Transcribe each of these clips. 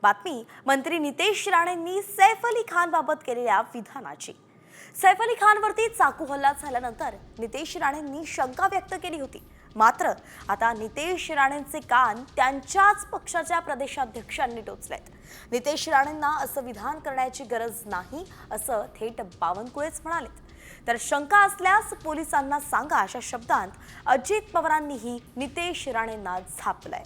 बातमी मंत्री नितेश राणेंनी सैफ अली खान बाबत केलेल्या विधानाची। सैफ अली खानवरती चाकू हल्ला झाल्यानंतर नितेश राणेंनी शंका व्यक्त केली होती। मात्र आता नितेश राणेंचे कान त्यांच्याच पक्षाच्या प्रदेशाध्यक्षांनी टोचलेत। नितेश राणेंना असं विधान करण्याची गरज नाही असं थेट बावनकुळेच म्हणालेत। तर शंका असल्यास पोलिसांना सांगा अशा शब्दांत अजित पवारांनीही नितेश राणेंना झापलंय।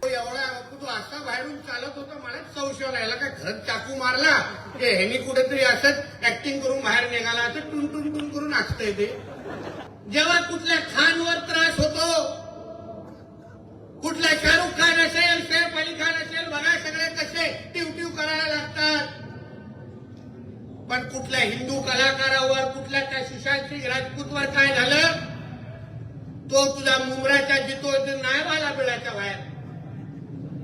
तू असा बाहेरून चालत होता, मला संशय राहिला काय घरात चाकू मारला की ह्यानी कुठेतरी असंच ऍक्टिंग करून बाहेर निघाला, असं टुन टुन टुन करून असतंय ते। जेव्हा कुठल्या खानवर त्रास होतो, कुठला शाहरुख खान असेल, सैफ अली खान असेल, बघा सगळे कसे टिवटिव करायला लागतात। पण कुठल्या हिंदू कलाकारावर, कुठल्या त्या सुशांत सिंग राजपूतवर काय झालं, तो तुझा मुंबऱ्याच्या जितो नाही वाला बिळाच्या बाहेर।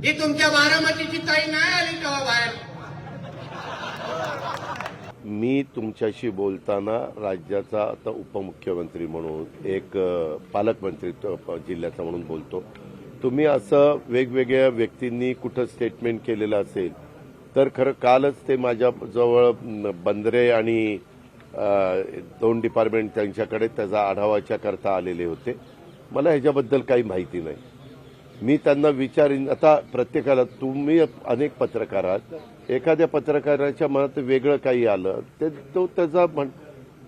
ही तुमच्या बारामतीची ताई नाही आली तेव्हा बाहेर। मी तुमच्याशी बोलताना राज्याचा आता उपमुख्यमंत्री म्हणून, एक पालकमंत्री जिल्ह्याचा म्हणून बोलतो। तुम्ही असं वेगवेगळ्या व्यक्तींनी कुठं स्टेटमेंट केलेलं असेल तर खरं कालच ते माझ्या जवळ बंदरे आणि दोन डिपार्टमेंट त्यांच्याकडे त्याचा आढावाच्या करता आलेले होते। मला ह्याच्याबद्दल काही माहिती नाही। मी त्यांना विचारीन। आता प्रत्येकाला, तुम्ही अनेक पत्रकार आहात, एखाद्या पत्रकाराच्या मनात वेगळं काही आलं ते तो त्याचा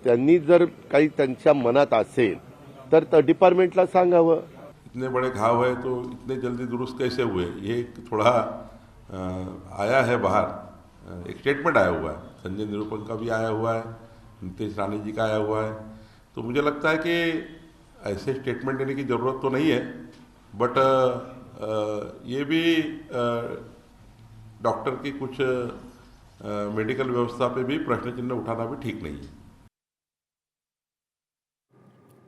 त्यांनी जर काही त्यांच्या मनात असेल तर डिपार्टमेंटला सांगावं। इतने बड़े घाव है तो इतने जल्दी दुरुस्त कैसे हुए, ये थोड़ा आया है बाहर। एक स्टेटमेंट आया हुआ है, संजय निरूपम का भी आया हुआ है, नितेश राणे जी का आया हुआ है। तो मुझे लगता है कि ऐसे स्टेटमेंट देने की ज़रूरत तो नहीं है, बट ये भी डॉक्टर की कुछ मेडिकल व्यवस्था पे भी प्रश्न चिन्ह उठाना भी ठीक नहीं है।